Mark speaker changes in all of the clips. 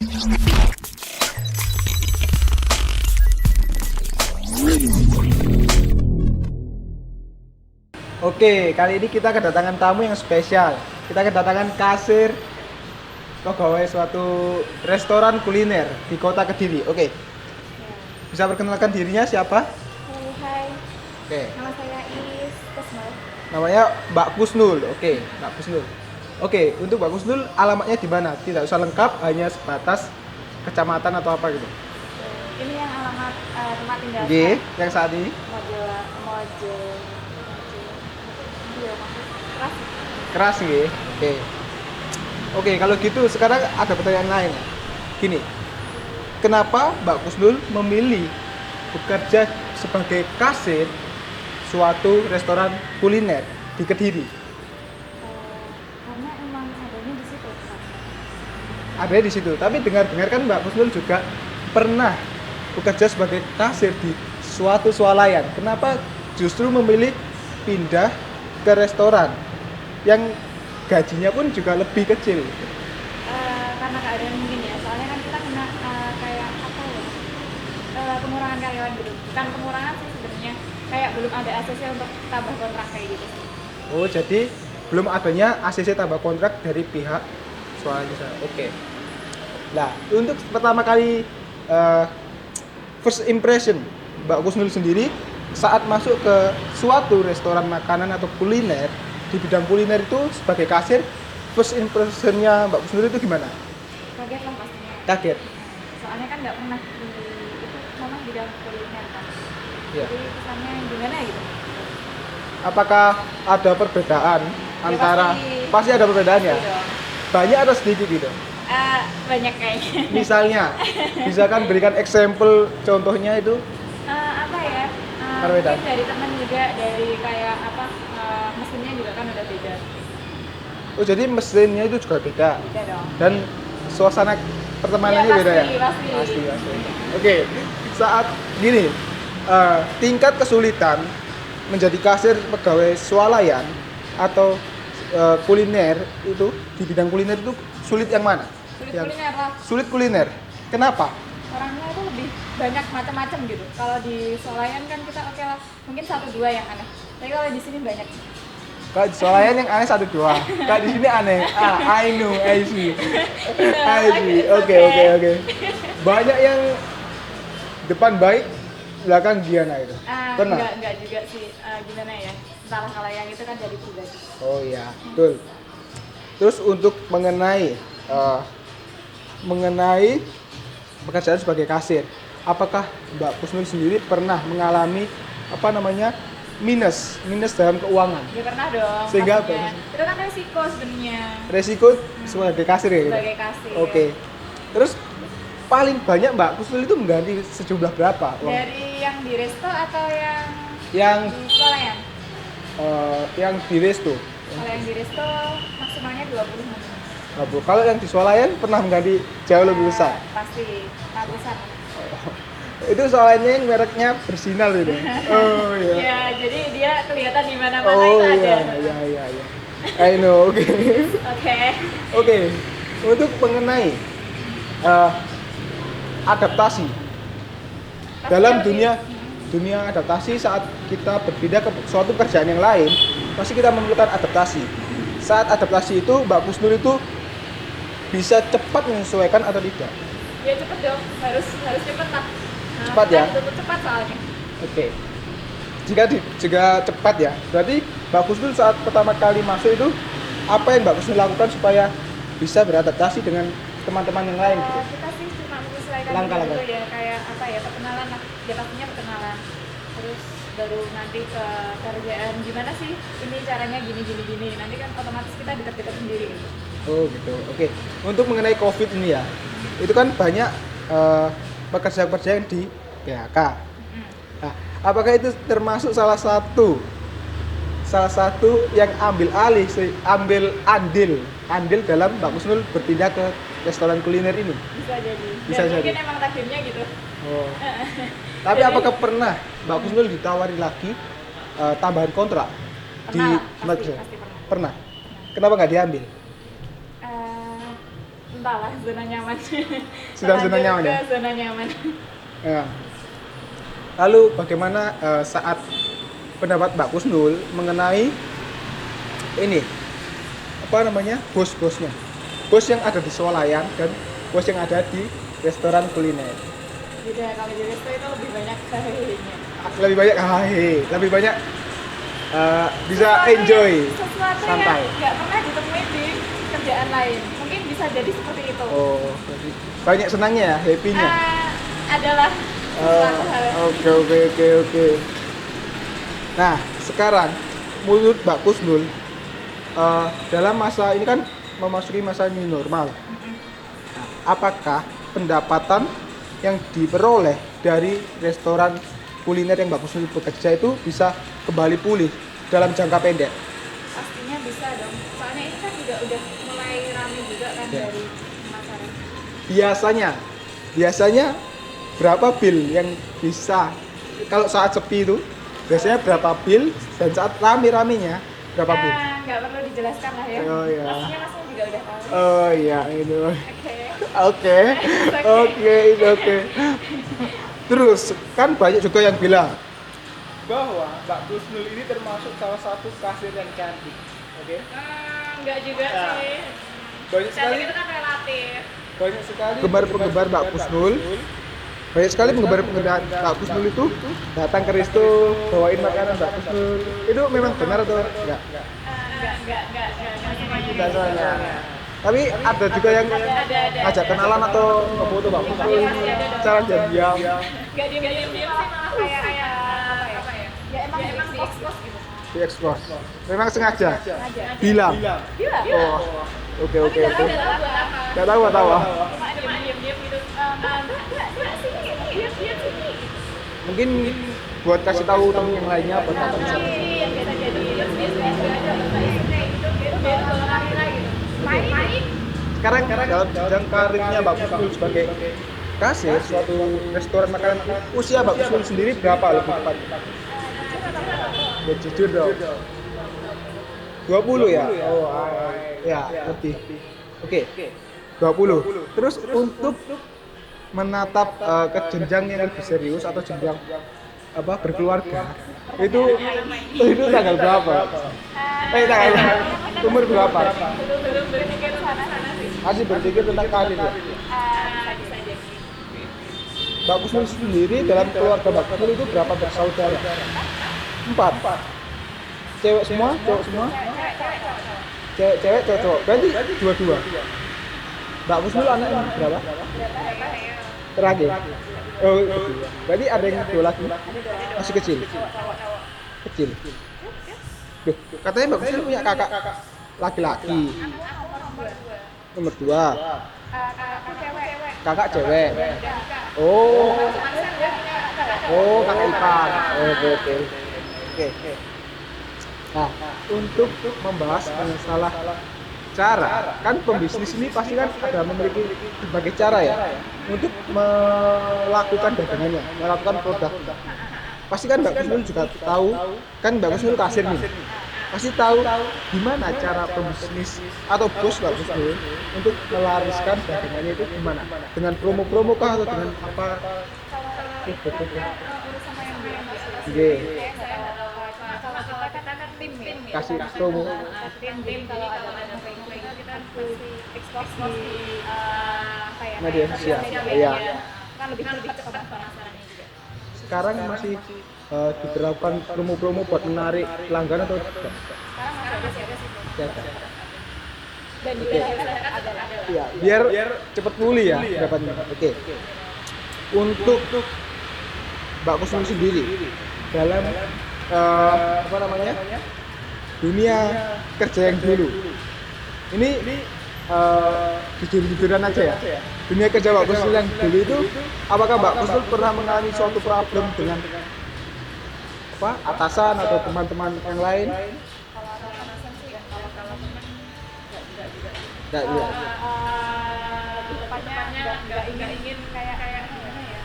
Speaker 1: Oke, kali ini kita kedatangan tamu yang spesial. Kita kedatangan kasir pegawai suatu restoran kuliner di kota Kediri. Oke, bisa perkenalkan dirinya siapa?
Speaker 2: Hai,
Speaker 1: Oke,
Speaker 2: nama saya Is Kusnul.
Speaker 1: namanya Mbak Kusnul. Oke, Mbak Kusnul. Oke, untuk Mbak Kusnul alamatnya di mana? Tidak usah lengkap, hanya sebatas kecamatan atau apa gitu.
Speaker 2: Ini yang alamat tempat tinggal
Speaker 1: G, yang saat ini
Speaker 2: Mojo. Iya, Keras.
Speaker 1: keras nggih. Oke. Oke, kalau gitu sekarang ada pertanyaan lain. Gini. Kenapa Mbak Kusnul memilih bekerja sebagai kasir suatu restoran kuliner di Kediri?
Speaker 2: Karena emang adanya di situ.
Speaker 1: Ada di situ. Tapi dengar-dengar kan Mbak Kusnul juga pernah bekerja sebagai kasir di suatu swalayan. Kenapa justru memilih pindah ke restoran yang gajinya pun juga lebih kecil?
Speaker 2: Karena keadaan mungkin ya. Soalnya kan kita kena kayak apa ya? Pengurangan karyawan gitu. Bukan pengurangan sih sebenarnya. Kayak belum ada ACC untuk tambah kontrak kayak gitu.
Speaker 1: Oh, jadi belum adanya ACC tambah kontrak dari pihak swasta. Oke. Nah, untuk pertama kali first impression Mbak Kusnul sendiri saat masuk ke suatu restoran makanan atau kuliner di bidang kuliner itu sebagai kasir, first impressionnya Mbak Kusnul itu gimana?
Speaker 2: Kaget lah pastinya.
Speaker 1: Kaget.
Speaker 2: Soalnya kan nggak pernah di itu memang bidang kuliner kan.
Speaker 1: Ya.
Speaker 2: Jadi kesannya gimana gitu.
Speaker 1: Apakah ada perbedaan antara pasti ada perbedaan ya?
Speaker 2: Pasti dong.
Speaker 1: Banyak atau sedikit gitu?
Speaker 2: Banyak kayaknya.
Speaker 1: Misalnya, bisa kan berikan example contohnya itu?
Speaker 2: Apa ya?
Speaker 1: Perbedaan.
Speaker 2: Mungkin dari teman juga, dari kayak apa mesinnya juga kan udah beda.
Speaker 1: Oh, jadi mesinnya itu juga beda
Speaker 2: Beda dong.
Speaker 1: dan suasana pertemanannya
Speaker 2: Iya,
Speaker 1: beda ya?
Speaker 2: pasti.
Speaker 1: Pasti. Oke, saat gini, tingkat kesulitan menjadi kasir pegawai swalayan atau kuliner itu di bidang kuliner itu sulit yang mana?
Speaker 2: Sulit
Speaker 1: Yang
Speaker 2: kuliner lah.
Speaker 1: sulit kuliner. Kenapa?
Speaker 2: Orangnya itu lebih banyak macam-macam gitu. Kalau di Solayan kan kita oke lah, mungkin 1-2 yang aneh. Tapi kalau di sini banyak.
Speaker 1: Kalau di swalayan yang aneh 1-2. Kalau di sini aneh. I know, I see. Oke. Banyak yang depan baik, belakang Giana itu. Pernah?
Speaker 2: Enggak juga sih. Gimana ya? Entahlah, kalau yang itu kan dari pribadi.
Speaker 1: Oh iya, betul. Terus untuk mengenai pekerjaan sebagai kasir, apakah Mbak Kusnul sendiri pernah mengalami minus dalam keuangan?
Speaker 2: Ya pernah dong.
Speaker 1: Sehingga
Speaker 2: pastinya.
Speaker 1: apa?
Speaker 2: Itu kan resiko sebenarnya.
Speaker 1: Resiko sebagai kasir ya? Gitu?
Speaker 2: Sebagai kasir.
Speaker 1: Oke. Terus paling banyak Mbak Kusnul itu mengganti sejumlah berapa?
Speaker 2: Dari yang di resto atau
Speaker 1: Yang
Speaker 2: di Solayan?
Speaker 1: yang di resto.
Speaker 2: Kalau yang di resto maksimalnya 20 menit.
Speaker 1: Kalau yang di swalayan pernah mengganti jauh lebih besar.
Speaker 2: Pasti ratusan.
Speaker 1: Itu swalayannya yang mereknya bersinar itu. Oh iya.
Speaker 2: Ya, jadi dia kelihatan di mana-mana
Speaker 1: Oh
Speaker 2: itu ada.
Speaker 1: iya. I know. Oke.
Speaker 2: Oke.
Speaker 1: Oke. Untuk mengenai adaptasi dalam dunia adaptasi saat kita berpindah ke suatu kerjaan yang lain, pasti kita memerlukan adaptasi. Saat adaptasi itu Mbak Kusnul itu bisa cepat menyesuaikan atau tidak?
Speaker 2: Ya cepet dong, harus cepet lah.
Speaker 1: Cepat ya?
Speaker 2: Tutup cepat soalnya.
Speaker 1: Oke. Jika cepat ya, berarti Mbak Kusnul saat pertama kali masuk itu apa yang Mbak Kusnul lakukan supaya bisa beradaptasi dengan teman-teman yang lain gitu?
Speaker 2: Kita sih cuma menyesuaikan
Speaker 1: Langkah-langkah.
Speaker 2: dulu ya, kayak apa ya, perkenalan lah. Ya pastinya perkenalan. Terus baru nanti ke kerjaan gimana sih ini caranya gini. Nanti kan otomatis kita dekat-dekat sendiri gitu.
Speaker 1: Oh gitu. Oke. Untuk mengenai COVID ini ya, itu kan banyak pekerja-pekerja yang di PHK. Nah, apakah itu termasuk salah satu yang ambil andil dalam Mbak Kusnul berpindah ke restoran kuliner ini?
Speaker 2: Bisa jadi. Mungkin emang takdirnya gitu.
Speaker 1: Oh. Tapi apakah pernah Mbak Kusnul ditawari lagi tambahan kontrak di
Speaker 2: Pasti pernah.
Speaker 1: Pernah. Kenapa nggak diambil?
Speaker 2: entahlah zona nyaman.
Speaker 1: Sudah zona
Speaker 2: Terlanjur
Speaker 1: nyaman
Speaker 2: ke
Speaker 1: ya?
Speaker 2: Zona nyaman.
Speaker 1: Ya. Lalu bagaimana saat pendapat Mbak Kusnul mengenai ini apa namanya bos-bosnya, bos yang ada di swalayan dan bos yang ada di restoran kuliner?
Speaker 2: Beda, kalau di resto itu lebih banyak hehehenya.
Speaker 1: Lebih banyak lebih banyak bisa
Speaker 2: Sesuatu
Speaker 1: enjoy
Speaker 2: sesuatu
Speaker 1: santai.
Speaker 2: yang nggak pernah ditemuin di kerjaan lain. Mungkin bisa jadi seperti itu.
Speaker 1: Oh, berarti banyak senangnya ya, happy-nya.
Speaker 2: Adalah sesuatu hal yang
Speaker 1: Oke. Nah, sekarang menurut Mbak Kusnul dalam masa ini kan memasuki masa new normal. Nah, apakah pendapatan yang diperoleh dari restoran kuliner yang Mbak Kusnul bekerja itu bisa kembali pulih dalam jangka pendek?
Speaker 2: pastinya bisa dong. Soalnya ini kan juga udah mulai rame juga kan
Speaker 1: Ya.
Speaker 2: dari pemasaran.
Speaker 1: Biasanya berapa bill yang bisa kalau saat sepi itu biasanya berapa bill dan saat rame-ramenya berapa bill?
Speaker 2: Nggak perlu dijelaskan lah ya.
Speaker 1: Oh, iya.
Speaker 2: Pastinya masnya juga udah tahu.
Speaker 1: Oh iya itu.
Speaker 2: Oke.
Speaker 1: Oke. Terus kan banyak juga yang bilang bahwa Mbak Kusnul ini termasuk salah satu kasir yang cantik. Oke.
Speaker 2: Nggak juga
Speaker 1: Ya.
Speaker 2: sih.
Speaker 1: Banyak sekali
Speaker 2: Cantik itu kan relatif.
Speaker 1: penggemar Mbak Kusnul. Banyak sekali penggemar Mbak Kusnul itu datang ke resto bawain makanan Mbak Kusnul. Itu memang benar atau enggak?
Speaker 2: Enggak semuanya.
Speaker 1: Enggak soalnya. Tapi ada juga yang
Speaker 2: Ada.
Speaker 1: ngajak kenalan atau ngefoto Mbak Kusnul cara diam-diam.
Speaker 2: Nggak diem sih malah kayak apa ya? Ya emang di expose gitu.
Speaker 1: Di expose. Memang sengaja.
Speaker 2: Sengaja.
Speaker 1: Bilang.
Speaker 2: Gila.
Speaker 1: Oh. Oke.
Speaker 2: Tapi nggak tahu buat apa.
Speaker 1: Enggak tahu.
Speaker 2: Cuma diem gitu. Enggak sih. Diam sini.
Speaker 1: Mungkin buat kasih tahu temen yang lainnya buat
Speaker 2: Nah,
Speaker 1: nonton di sana.
Speaker 2: yang biasa jadi terus dia juga ada kayak gitu baru kalau kamera gitu main
Speaker 1: Sekarang dalam jenjang karirnya Mbak Kusnul sebagai kasir suatu restoran makanan, usia Mbak Kusnul sendiri berapa lebih tepat? Ya jujur dong. 20 ya? Oh, ya, lebih. Oke. 20. Terus untuk menatap ke jenjang yang lebih serius atau jenjang berkeluarga itu tanggal berapa? Tanggal umur berapa?
Speaker 2: belum berpikir sana sih
Speaker 1: Masih berpikir tentang karir ya?
Speaker 2: bisa jadi
Speaker 1: Mbak Kusnul sendiri dalam keluarga Mbak Kusnul itu berapa bersaudara? 4. Cewek semua? Cowok semua? Cewek, cowok. Berarti dua-dua. Mbak Kusnul anaknya berapa? Terakhir. Oh, kedua. Berarti ada yang dua lagi? Masih kecil. Kecil. Duh, katanya Mbak Kusnul punya kakak laki-laki. Nomor 2.
Speaker 2: aku cewek
Speaker 1: Kakak cewek. Oh, kakak ipar. Oke. Nah, untuk membahas masalah cara, kan pembisnis ini pasti kan ada memiliki berbagai cara ya untuk melakukan dagangannya, melakukan produk. Pasti kan Mbak Kusnul juga tahu, kan Mbak Kusnul kasir nih, pasti tahu gimana cara pembisnis atau bos Mbak Kusnul untuk melariskan dagangannya itu gimana? Dengan promo-promo kah atau dengan apa?
Speaker 2: urus sama yang bilang
Speaker 1: Oke.
Speaker 2: saya nggak tahu kalau kita kan tim ya
Speaker 1: Kasih promo.
Speaker 2: tim kalau ada promo kayak gitu kita pasti expose di kayak
Speaker 1: Media sosial.
Speaker 2: iya
Speaker 1: Iya.
Speaker 2: kan lebih cepat pemasarannya juga
Speaker 1: Sekarang masih diterapkan promo-promo buat menarik pelanggan atau tidak?
Speaker 2: sekarang masih ada sih
Speaker 1: Ya,
Speaker 2: dan juga ada
Speaker 1: iya, biar cepat pulih ya dapatnya. Oke. Untuk Mbak Kusnul sendiri dalam dunia kerja yang dulu. Ini jujur-jujuran aja ya. Dunia kerja Mbak Kusnul yang dulu itu, apakah Mbak Kusnul pernah mengalami suatu problem dengan atasan atau teman-teman yang lain?
Speaker 2: kalau atasan sih kalau teman
Speaker 1: Enggak, iya.
Speaker 2: lebih tepatnya nggak ingin kayak gimana ya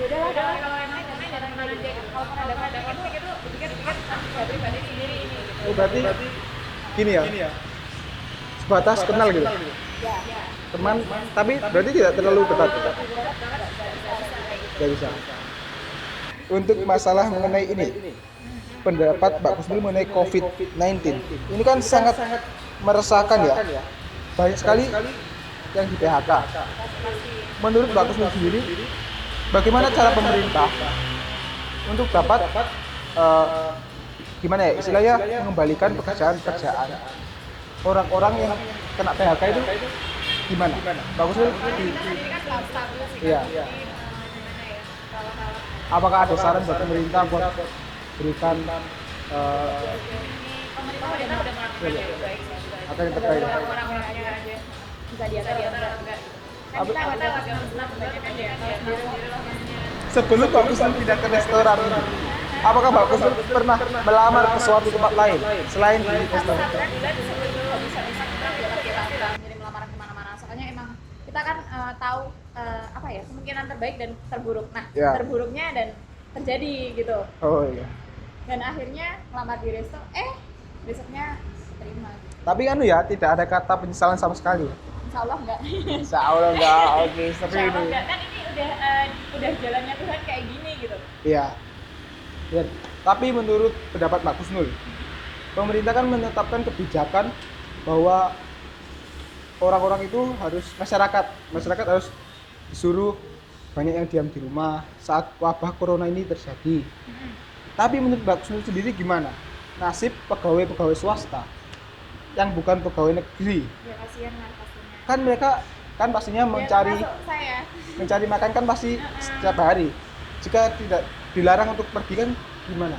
Speaker 2: yaudahlah kalau yang lain jangan aja kalau pernah ada konflik itu pikir pribadi sendiri ini gitu.
Speaker 1: Oh, berarti gini ya. Sebatas kenal gitu.
Speaker 2: Ya
Speaker 1: teman, tapi berarti tidak terlalu ketat. Nggak bisa. Untuk masalah mengenai ini, pendapat Mbak Kusnul mengenai COVID-19, ini kan sangat meresahkan ya. Banyak sekali yang di PHK. Menurut Mbak Kusnul sendiri, bagaimana cara pemerintah untuk dapat gimana ya istilahnya mengembalikan pekerjaan orang-orang yang kena PHK itu gimana? Mbak Kusnul? Iya. Apakah ada saran buat pemerintah buat berikan
Speaker 2: pemerintah udah melakukan yang baik sih.
Speaker 1: apa yang terkait?
Speaker 2: Orang-orangnya aja bisa diatur enggak. Kan kita nggak tahu agama Islam kebanyakan ya kalau sendiri
Speaker 1: Sebelum Mbak Kusnul pindah ke restoran ini, apakah Mbak Kusnul pernah melamar ke suatu tempat lain selain di restoran?
Speaker 2: bulan sebelum bisa kita juga kita ngirim lamaran kemana-mana. Soalnya emang kita kan tahu apa ya kemungkinan terbaik dan terburuk. Nah
Speaker 1: Ya.
Speaker 2: terburuknya dan terjadi gitu.
Speaker 1: Oh iya.
Speaker 2: Dan akhirnya ngelamar di resto, besoknya terima.
Speaker 1: Tapi kan ya tidak ada kata penyesalan sama sekali.
Speaker 2: Insya Allah enggak.
Speaker 1: Insya Allah enggak. Oke, seperti
Speaker 2: Insya Allah
Speaker 1: ini.
Speaker 2: enggak. Kan ini udah jalannya Tuhan kayak gini gitu.
Speaker 1: Iya. Ya. Tapi menurut pendapat Mbak Kusnul, pemerintah kan menetapkan kebijakan bahwa orang-orang itu harus masyarakat harus disuruh banyak yang diam di rumah saat wabah corona ini terjadi. Tapi menurut Mbak Kusnul sendiri gimana nasib pegawai-pegawai swasta yang bukan pegawai negeri?
Speaker 2: Ya kasihan lah pastinya.
Speaker 1: Kan mereka kan pastinya
Speaker 2: Ya,
Speaker 1: mencari
Speaker 2: termasuk saya.
Speaker 1: mencari makan kan pasti setiap hari. Jika tidak dilarang untuk pergi kan gimana?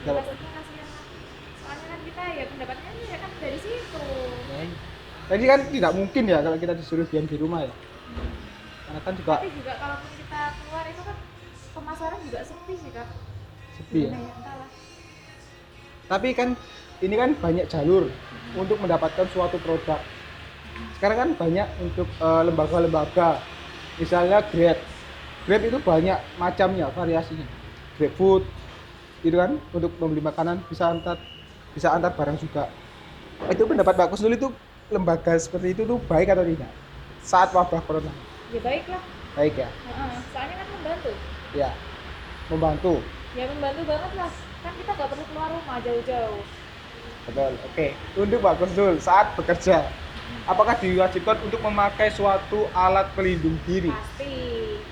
Speaker 2: Ya, pastinya kasihan lah. Soalnya kan kita ya pendapatnya ya kan dari situ.
Speaker 1: Jadi kan tidak mungkin ya kalau kita disuruh diam di rumah ya. Karena kan juga
Speaker 2: Tapi juga kalaupun kita keluar itu kan pemasaran juga sepi sih kak.
Speaker 1: sepi ya.
Speaker 2: Gimana ya, entahlah.
Speaker 1: Tapi kan ini kan banyak jalur untuk mendapatkan suatu produk. Sekarang kan banyak untuk lembaga-lembaga, misalnya Grab itu banyak macamnya, variasinya. GrabFood, gitu kan, untuk membeli makanan bisa antar barang juga. Itu pendapat Mbak Kusnul itu lembaga seperti itu tuh baik atau tidak saat wabah corona?
Speaker 2: Ya baik lah.
Speaker 1: Baik ya,
Speaker 2: Soalnya kan membantu.
Speaker 1: ya membantu.
Speaker 2: Ya membantu banget lah. Kan kita nggak perlu keluar rumah jauh-jauh.
Speaker 1: Betul. Oke. Untuk Mbak Kusnul saat bekerja, apakah diwajibkan untuk memakai suatu alat pelindung diri?
Speaker 2: Pasti.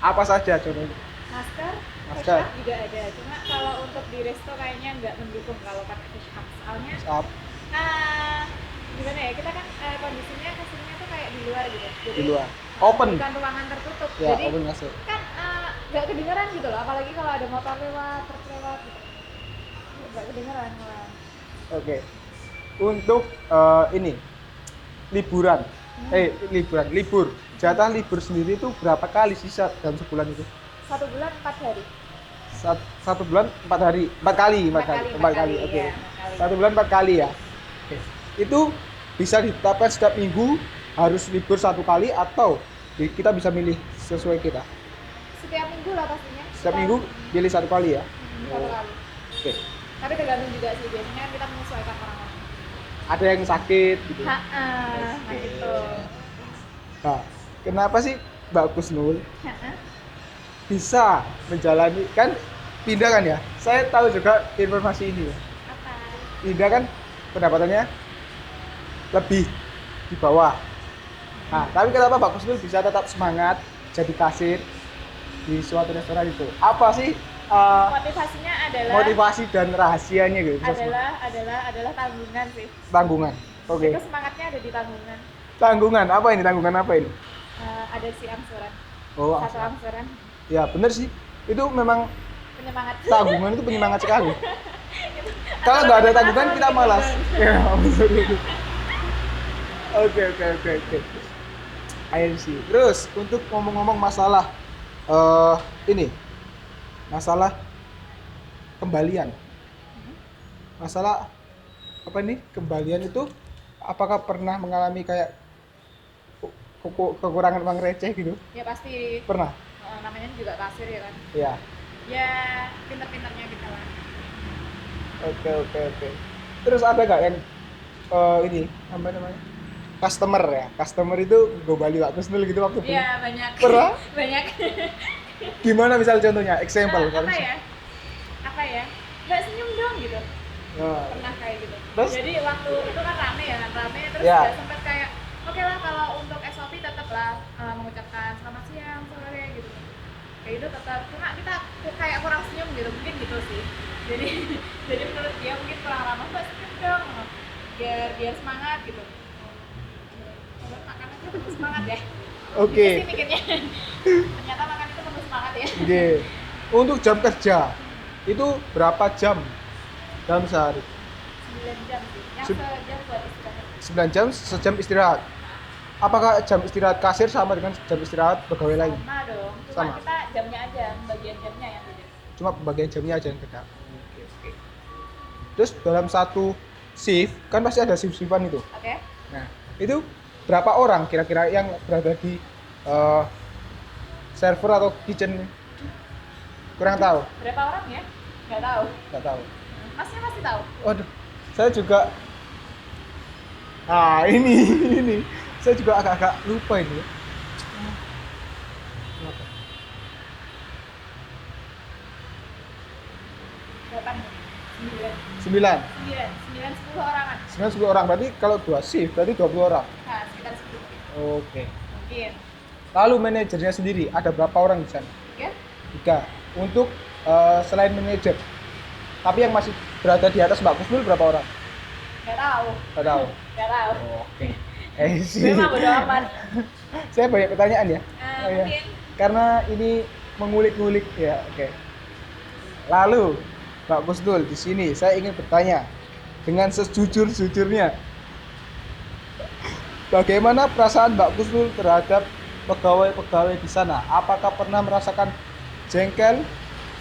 Speaker 1: Apa saja contohnya?
Speaker 2: Masker,
Speaker 1: Masker.
Speaker 2: face mask juga ada. Cuma kalau untuk di resto kayaknya nggak mendukung kalau pakai face mask. Soalnya
Speaker 1: Saat
Speaker 2: gimana ya kita kan kondisinya kesininya tuh kayak di luar gitu. Jadi,
Speaker 1: di luar, open.
Speaker 2: bukan ruangan tertutup.
Speaker 1: Ya,
Speaker 2: Jadi
Speaker 1: open masuk.
Speaker 2: kan nggak kedengeran gitu loh. Apalagi kalau ada motor lewat, truk lewat gitu. Nggak kedengeran malah.
Speaker 1: Oke. Untuk ini liburan, libur. Jatah libur sendiri itu berapa kali sih dalam sebulan itu?
Speaker 2: 1 bulan 4 hari.
Speaker 1: Satu bulan 4 hari, 4 kali.
Speaker 2: Empat kali,
Speaker 1: Oke.
Speaker 2: ya, 4 kali.
Speaker 1: Satu bulan 4 kali ya. Oke. Itu bisa ditetapkan setiap minggu harus libur 1 kali atau kita bisa milih sesuai kita.
Speaker 2: Setiap minggu lah pastinya.
Speaker 1: Setiap minggu pilih 1 kali ya.
Speaker 2: 1 kali.
Speaker 1: Oke.
Speaker 2: Tapi tergantung juga sih biasanya kan kita menyesuaikan orang-orang.
Speaker 1: Ada yang sakit gitu.
Speaker 2: Nah gitu.
Speaker 1: Nah, kenapa sih Mbak Kusnul
Speaker 2: Ha-ha.
Speaker 1: bisa menjalani kan pindah kan ya? Saya tahu juga informasi ini ya.
Speaker 2: Apa?
Speaker 1: Pindah kan pendapatannya lebih di bawah. Nah, tapi kenapa Mbak Kusnul bisa tetap semangat jadi kasir di suatu restoran itu? Apa sih
Speaker 2: Motivasinya adalah
Speaker 1: motivasi dan rahasianya gitu?
Speaker 2: adalah tanggungan sih.
Speaker 1: Tanggungan. Oke.
Speaker 2: Itu semangatnya ada di tanggungan.
Speaker 1: Tanggungan apa ini? Tanggungan apa ini?
Speaker 2: Ada si angsuran.
Speaker 1: Oh,
Speaker 2: Satu angsuran
Speaker 1: ya bener sih. Itu memang
Speaker 2: penyemangat.
Speaker 1: tanggungan itu penyemangat sekali. Kalau nggak ada tanggungan kita malas. Ya, betul. Oke. I see. Terus untuk ngomong-ngomong masalah ini, masalah kembalian. Masalah apa nih? Kembalian itu apakah pernah mengalami kayak kekurangan uang receh gitu?
Speaker 2: Ya pasti.
Speaker 1: Pernah?
Speaker 2: Namanya juga kasir ya kan.
Speaker 1: Ya.
Speaker 2: Ya pintar-pintarnya kita lah.
Speaker 1: Oke. Terus ada nggak yang ini apa namanya customer ya. Customer itu gue balik Mbak Kusnul gitu waktu beli.
Speaker 2: Iya, banyak.
Speaker 1: Pernah?
Speaker 2: Banyak.
Speaker 1: Gimana misal contohnya? Example
Speaker 2: Apa ya? Apa ya? Mbak senyum dong gitu.
Speaker 1: Nah,
Speaker 2: Pernah kayak gitu.
Speaker 1: Terus?
Speaker 2: Jadi waktu itu kan rame ya kan, rame terus
Speaker 1: Ya.
Speaker 2: ya sempat kayak oke lah kalau untuk SOP tetaplah mengucapkan selamat siang, sore gitu. Kayak gitu tetap, cuma kita kayak kurang senyum gitu, mungkin gitu sih. Jadi jadi menurut dia mungkin kurang ramah, Mbak senyum dong. Biar semangat gitu. Terus makan aja penuh semangat ya.
Speaker 1: Oke.
Speaker 2: Gitu sih mikirnya. Ternyata makan itu penuh semangat ya.
Speaker 1: Oke. Untuk jam kerja itu berapa jam dalam sehari?
Speaker 2: 9 jam sih. Yang
Speaker 1: Seb-
Speaker 2: sejam buat istirahat.
Speaker 1: 9 jam, sejam istirahat. Apakah jam istirahat kasir sama dengan jam istirahat pegawai lain?
Speaker 2: Sama dong. Cuma
Speaker 1: Sama.
Speaker 2: kita jamnya aja, bagian jamnya yang beda.
Speaker 1: Cuma pembagian jamnya aja yang beda. Oke. Terus dalam satu shift kan pasti ada shift-shiftan itu.
Speaker 2: Oke.
Speaker 1: Nah, itu berapa orang kira-kira yang berada di server atau kitchen? Kurang tahu,
Speaker 2: Berapa orang ya? Nggak tahu.
Speaker 1: nggak tahu.
Speaker 2: Masnya masih tahu?
Speaker 1: Waduh, saya juga. Ini. Saya juga agak-agak lupa ini. Kenapa?
Speaker 2: Berapa? 9.
Speaker 1: 9.
Speaker 2: 10 orangan.
Speaker 1: 10 orang. Berarti kalau 2 shift berarti 20 orang.
Speaker 2: Nah, sekitar 10.
Speaker 1: Oke.
Speaker 2: Mungkin.
Speaker 1: Lalu manajernya sendiri ada berapa orang di sana?
Speaker 2: Ya?
Speaker 1: 3. Untuk selain manajer. Tapi yang masih berada di atas Mbak Kusnul berapa orang?
Speaker 2: Nggak tahu.
Speaker 1: Nggak tahu.
Speaker 2: Nggak tahu.
Speaker 1: Oke. Sih.
Speaker 2: Memang bodo amat.
Speaker 1: Saya banyak pertanyaan ya. Iya.
Speaker 2: Mungkin.
Speaker 1: Karena ini mengulik-ngulik ya. Oke. Lalu Mbak Kusnul di sini saya ingin bertanya dengan sejujur-jujurnya. Bagaimana perasaan Mbak Kusnul terhadap pegawai-pegawai di sana? Apakah pernah merasakan jengkel,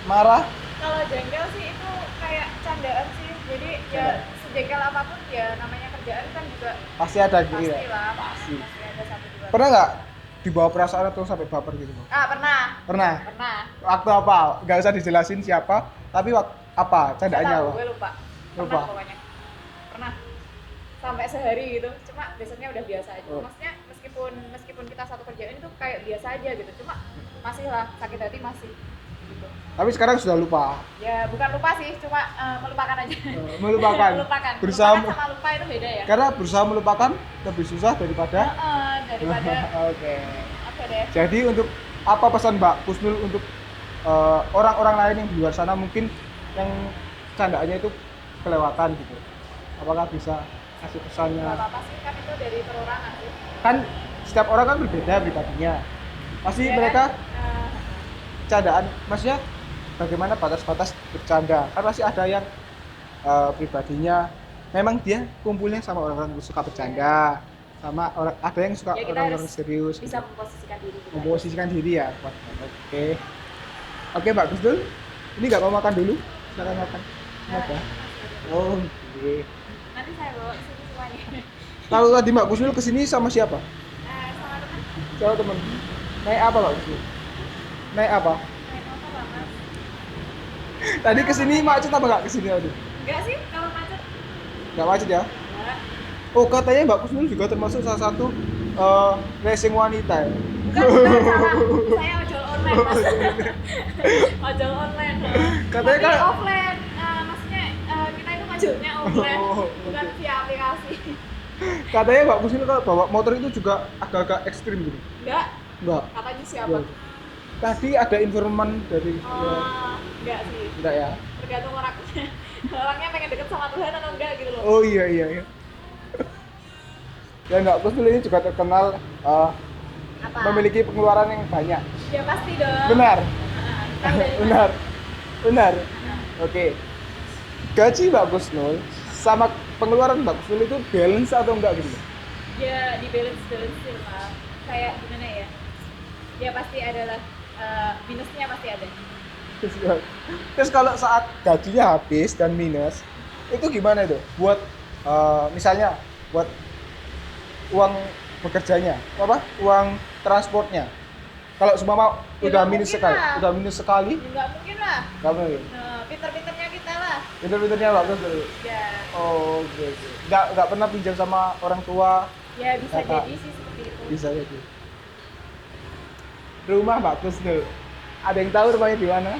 Speaker 1: marah?
Speaker 2: Kalau jengkel sih itu kayak candaan sih. Jadi ya sejengkel apapun ya namanya kerjaan kan juga
Speaker 1: Pasti ada gitu ya.
Speaker 2: pastilah.
Speaker 1: Pasti.
Speaker 2: Pasti ada satu dua.
Speaker 1: Pernah nggak dibawa perasaan atau sampai baper gitu? Bang?
Speaker 2: Pernah.
Speaker 1: Pernah.
Speaker 2: Pernah.
Speaker 1: Waktu apa? Nggak usah dijelasin siapa, tapi apa? Candaannya
Speaker 2: Nggak tahu,
Speaker 1: apa?
Speaker 2: gue lupa.
Speaker 1: Lupa.
Speaker 2: Pernah pokoknya. Pernah. Sampai sehari gitu. Cuma biasanya udah biasa aja.
Speaker 1: Oh.
Speaker 2: Maksudnya meskipun kita satu kerjaan itu kayak biasa aja gitu. Cuma masih lah sakit hati masih. Gitu.
Speaker 1: Tapi sekarang sudah lupa.
Speaker 2: Ya bukan lupa sih, cuma melupakan aja.
Speaker 1: Melupakan.
Speaker 2: Melupakan.
Speaker 1: Berusaha
Speaker 2: Melupakan sama lupa itu beda ya.
Speaker 1: Karena berusaha melupakan lebih susah daripada.
Speaker 2: Daripada
Speaker 1: Oke.
Speaker 2: apa deh?
Speaker 1: Jadi untuk apa pesan Mbak Kusnul untuk orang-orang lain yang di luar sana mungkin yang candaannya itu kelewatan gitu? Apakah bisa kasih pesannya?
Speaker 2: Gak apa-apa sih, kan itu dari perorangan sih.
Speaker 1: Kan setiap orang kan berbeda pribadinya. Pasti
Speaker 2: Ya
Speaker 1: mereka
Speaker 2: kan,
Speaker 1: candaan, maksudnya bagaimana batas-batas bercanda? Kan pasti ada yang pribadinya memang dia kumpulnya sama orang-orang yang suka bercanda, sama orang ada yang suka
Speaker 2: Ya, kita
Speaker 1: orang-orang
Speaker 2: harus
Speaker 1: serius.
Speaker 2: bisa
Speaker 1: Gitu.
Speaker 2: memposisikan diri kita.
Speaker 1: Memposisikan diri ya. Oke. Oke Mbak Kusnul, ini nggak mau makan dulu? Silakan makan. Apa? Oh, oke.
Speaker 2: Nanti saya bawa ke sini semuanya.
Speaker 1: Kalau tadi Mbak Kusnul kesini sama siapa?
Speaker 2: Sama teman.
Speaker 1: Sama temen. Naik apa Mbak Kusnul? Naik apa?
Speaker 2: Naik motor lah, Mas.
Speaker 1: Tadi kesini macet apa nggak kesini tadi?
Speaker 2: Enggak sih, kalau macet.
Speaker 1: Nggak macet ya?
Speaker 2: Enggak.
Speaker 1: Oh katanya Mbak Kusnul juga termasuk salah satu racing wanita ya?
Speaker 2: Bukan, salah. Saya ojol online, Mas. Ojol online.
Speaker 1: Katanya
Speaker 2: Tapi
Speaker 1: kan-
Speaker 2: offline. Maksudnya kita itu ngojolnya offline,
Speaker 1: Oh,
Speaker 2: bukan
Speaker 1: oke.
Speaker 2: via aplikasi.
Speaker 1: Katanya Mbak Kusnul kalau bawa motor itu juga agak-agak ekstrim gitu?
Speaker 2: Enggak,
Speaker 1: Enggak.
Speaker 2: katanya siapa?
Speaker 1: Tadi ada informan dari
Speaker 2: Enggak sih.
Speaker 1: enggak ya?
Speaker 2: Tergantung orangnya. Orangnya pengen deket sama Tuhan atau enggak gitu loh.
Speaker 1: Oh iya. Ya Mbak Kusnul ini juga terkenal
Speaker 2: Apa?
Speaker 1: memiliki pengeluaran yang banyak.
Speaker 2: Ya pasti dong.
Speaker 1: Benar.
Speaker 2: Tahu dari mana?
Speaker 1: Benar. Benar. Oke. Gaji Mbak Kusnul sama pengeluaran Mbak Kusnul itu balance atau enggak gitu?
Speaker 2: Ya di balance sih lah. Kayak gimana ya? Ya pasti adalah minusnya pasti ada.
Speaker 1: Terus kalau saat gajinya habis dan minus, itu gimana itu? Buat misalnya buat uang bekerjanya, apa? Uang transportnya. Kalau semua
Speaker 2: Ya,
Speaker 1: udah
Speaker 2: nggak
Speaker 1: minus
Speaker 2: mungkin
Speaker 1: sekali,
Speaker 2: lah.
Speaker 1: udah minus sekali,
Speaker 2: Ya, nggak mungkin lah.
Speaker 1: nggak mungkin.
Speaker 2: Pinter-pinternya kita lah.
Speaker 1: Pinter-pinternya Mbak Kusnul.
Speaker 2: Ya.
Speaker 1: Oh, oke. Nggak pernah pinjam sama orang tua.
Speaker 2: Ya bisa
Speaker 1: Kakak.
Speaker 2: jadi sih seperti itu.
Speaker 1: Bisa jadi. Rumah bagus tuh. Ada yang tahu rumahnya di mana?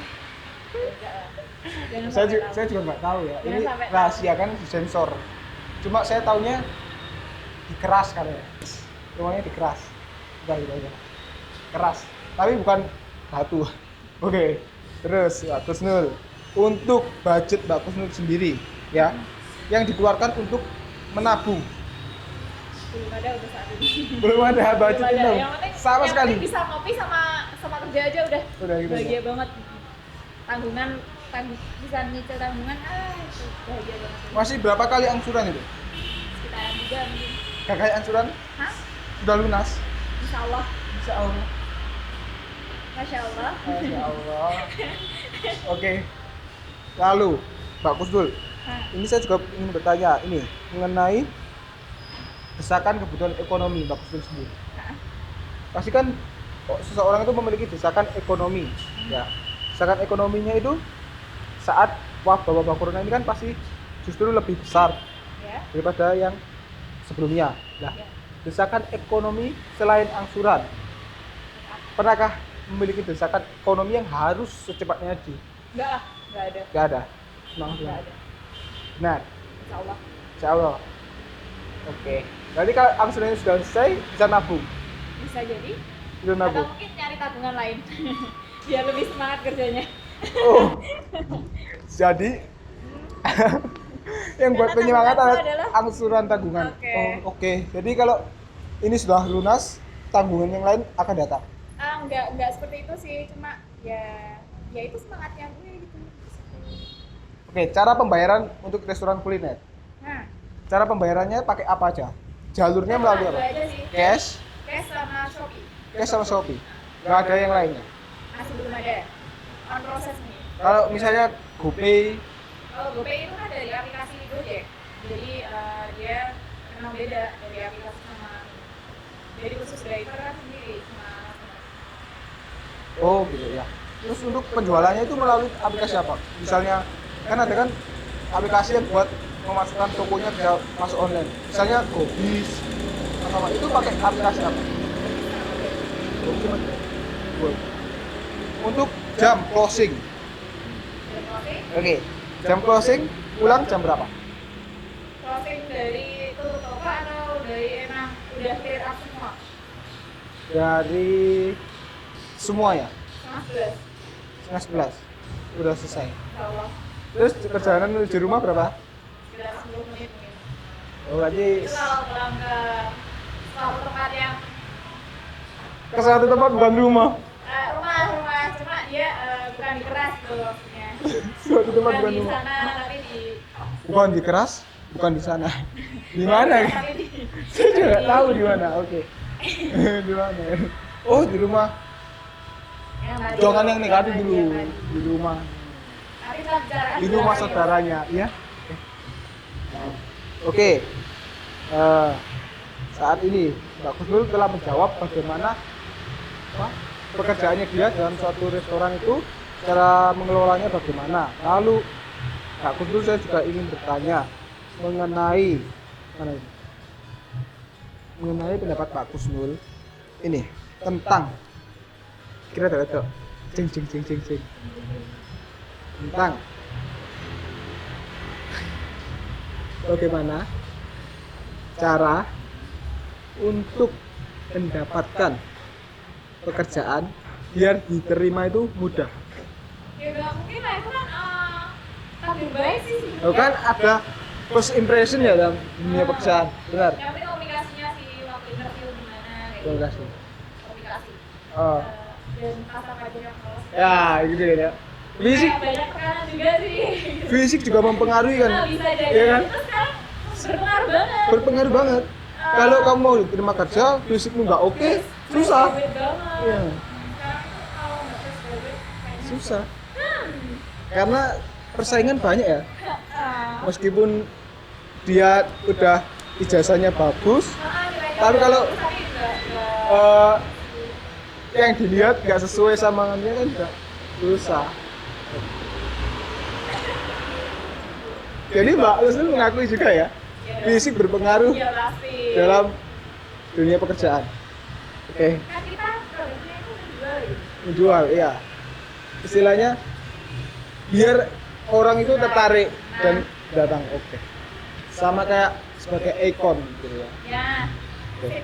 Speaker 2: Enggak lah. Jangan
Speaker 1: Saya
Speaker 2: sampai
Speaker 1: juga,
Speaker 2: tahu.
Speaker 1: saya juga nggak tahu ya.
Speaker 2: Jangan
Speaker 1: Ini
Speaker 2: sampai tahu.
Speaker 1: rahasia kan disensor. Cuma saya taunya dikeras katanya. Rumahnya dikeras. Udah. Keras. Tapi bukan batu. Oke. Terus Mbak Kusnul. Untuk budget Mbak Kusnul sendiri ya, yang dikeluarkan untuk menabung.
Speaker 2: Belum ada untuk saat ini.
Speaker 1: Belum ada budget
Speaker 2: Belum ada.
Speaker 1: itu.
Speaker 2: Yang penting,
Speaker 1: Sama
Speaker 2: yang
Speaker 1: sekali.
Speaker 2: penting bisa ngopi sama kerja aja udah.
Speaker 1: Udah gitu.
Speaker 2: Bahagia banget. Tanggungan bisa nyicil tanggungan itu bahagia banget.
Speaker 1: Masih berapa kali angsuran itu?
Speaker 2: Sekitaran 3 mungkin.
Speaker 1: Kakak angsuran
Speaker 2: Hah?
Speaker 1: sudah lunas.
Speaker 2: Insya Allah.
Speaker 1: Insya Allah.
Speaker 2: Masya Allah.
Speaker 1: Masya Allah. Oke. Lalu, Mbak Kusnul,
Speaker 2: Hah.
Speaker 1: ini saya juga ingin bertanya ini mengenai desakan kebutuhan ekonomi Mbak Kusnul sendiri.
Speaker 2: Hah.
Speaker 1: Pasti kan seseorang itu memiliki desakan ekonomi, ya. Desakan ekonominya itu saat wabah corona ini kan pasti justru lebih besar
Speaker 2: Ya.
Speaker 1: daripada yang sebelumnya. Nah,
Speaker 2: Ya.
Speaker 1: desakan ekonomi selain angsuran, pernahkah memiliki desakan ekonomi yang harus secepatnya di?
Speaker 2: Enggak lah, enggak ada.
Speaker 1: Gak ada. Memang
Speaker 2: Enggak ada.
Speaker 1: Benar.
Speaker 2: Insya Allah.
Speaker 1: Insya Allah. Oke. Berarti kalau angsurannya sudah selesai, bisa nabung.
Speaker 2: Bisa jadi.
Speaker 1: Bisa
Speaker 2: Atau
Speaker 1: nabung.
Speaker 2: mungkin nyari tabungan lain. Biar lebih semangat kerjanya.
Speaker 1: Oh. Jadi yang buat
Speaker 2: Karena
Speaker 1: penyemangat
Speaker 2: tabunganku
Speaker 1: adalah
Speaker 2: adalah-
Speaker 1: angsuran tabungan.
Speaker 2: Oke.
Speaker 1: Oh, oke. Jadi kalau ini sudah lunas, tanggungan yang lain akan datang.
Speaker 2: Enggak seperti itu sih, cuma ya itu semangatnya gue gitu.
Speaker 1: Oke, cara pembayaran untuk restoran kuliner.
Speaker 2: Nah,
Speaker 1: Cara pembayarannya pakai apa aja? Jalurnya melalui
Speaker 2: itu
Speaker 1: apa?
Speaker 2: aja sih.
Speaker 1: Cash,
Speaker 2: Cash sama Shopee.
Speaker 1: cash sama Shopee. Nggak ada yang lainnya.
Speaker 2: Masih belum ada. On proses nih.
Speaker 1: Kalau misalnya GoPay,
Speaker 2: Kalau GoPay itu kan dari aplikasi Gojek. Jadi dia memang beda dari aplikasi sama. Jadi khusus driver kan sendiri sama.
Speaker 1: oh gitu ya. Terus untuk penjualannya itu melalui aplikasi apa? Misalnya kan ada kan aplikasi yang buat memasukkan tokonya bisa masuk online. Misalnya Gobis atau apa, itu pakai aplikasi apa? Good. Untuk jam closing.
Speaker 2: Dan closing,
Speaker 1: Oke. Jam closing pulang jam berapa?
Speaker 2: closing dari tutup toko atau dari emang udah clear up semua?
Speaker 1: Dari semua ya.
Speaker 2: Setengah 11.
Speaker 1: Setengah 11. Udah selesai.
Speaker 2: Insya Allah.
Speaker 1: Terus perjalanan menuju rumah berapa?
Speaker 2: Sekitar 10 menit mungkin.
Speaker 1: Oh, berarti
Speaker 2: Itu kalau pulang ke suatu tempat yang
Speaker 1: ke satu tempat bukan rumah.
Speaker 2: rumah cuma dia bukan di keras tuh maksudnya.
Speaker 1: Suatu tempat bukan
Speaker 2: Di
Speaker 1: rumah.
Speaker 2: sana tapi di
Speaker 1: Bukan di keras, bukan di sana. Di mana?
Speaker 2: tapi di
Speaker 1: Saya juga nggak tahu di mana. Oke. Di mana? Oh, di rumah.
Speaker 2: yang tadi.
Speaker 1: Jangan yang negatif
Speaker 2: Yang
Speaker 1: dulu.
Speaker 2: tadi.
Speaker 1: Di rumah.
Speaker 2: Tapi kita bicara
Speaker 1: Di rumah saudaranya, ya. Oke. Saat ini Mbak Kusnul telah menjawab bagaimana pekerjaannya dia dalam suatu restoran itu, cara mengelolanya bagaimana. Lalu Mbak Kusnul saya juga ingin bertanya mengenai mana ini? Mengenai pendapat Pak Kusnul ini tentang kira-kira cing tentang bagaimana cara untuk mendapatkan pekerjaan biar diterima itu mudah.
Speaker 2: Ya nggak mungkin lah itu kan tabung baik sih sebenarnya.
Speaker 1: Oh, kan ada first impression ya dalam dunia pekerjaan, benar.
Speaker 2: Yang penting komunikasinya sih waktu interview gimana kayak
Speaker 1: Terima
Speaker 2: gitu.
Speaker 1: kasih.
Speaker 2: Komunikasi.
Speaker 1: Oh,
Speaker 2: Dan kata aja yang kalau
Speaker 1: ya gitu ya. Fisik,
Speaker 2: banyak tekanan juga sih.
Speaker 1: fisik juga mempengaruhi kan?
Speaker 2: Nah, bisa jadi.
Speaker 1: Iya kan?
Speaker 2: Itu sekarang berpengaruh banget.
Speaker 1: Berpengaruh banget. Kalau kamu mau diterima kerja, fisikmu nggak oke, susah.
Speaker 2: Ribet banget.
Speaker 1: Iya,
Speaker 2: Sekarang kalau nggak fresh graduate kayaknya
Speaker 1: susah. Karena persaingan banyak ya. Meskipun dia udah ijazahnya bagus, tapi kalau yang dilihat nggak sesuai sama dia kan juga susah. Jadi Mbak Kusnul mengakui juga ya, fisik berpengaruh
Speaker 2: Iya pasti.
Speaker 1: dalam dunia pekerjaan. Oke,
Speaker 2: Kan kita kerjanya itu menjual gitu.
Speaker 1: menjual, iya. Istilahnya biar orang itu tertarik dan datang. Oke. Sama kayak sebagai ikon gitu ya.
Speaker 2: Ya.
Speaker 1: Oke.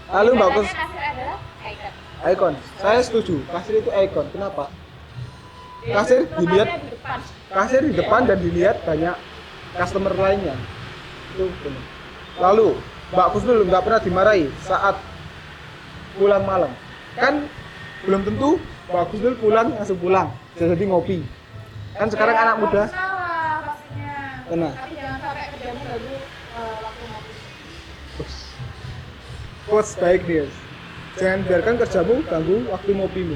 Speaker 1: Lalu Mbak Kus,
Speaker 2: Katanya kasir adalah icon.
Speaker 1: ikon. Saya setuju. Kasir itu ikon. Kenapa? Kasir dilihat,
Speaker 2: Tempatnya di depan.
Speaker 1: kasir di depan dan dilihat banyak customer lainnya. Itu benar. Lalu Mbak Kusnul nggak pernah dimarahi saat pulang malam. Kan belum tentu Mbak Kusnul pulang langsung pulang. Jadi ngopi. Kan sekarang
Speaker 2: Ya,
Speaker 1: anak muda.
Speaker 2: salah pastinya.
Speaker 1: Benar.
Speaker 2: Tapi jangan sampai kerjamu ganggu waktu ngopi.
Speaker 1: Quotes baik nih. Jangan biarkan kerjamu ganggu waktu ngopimu.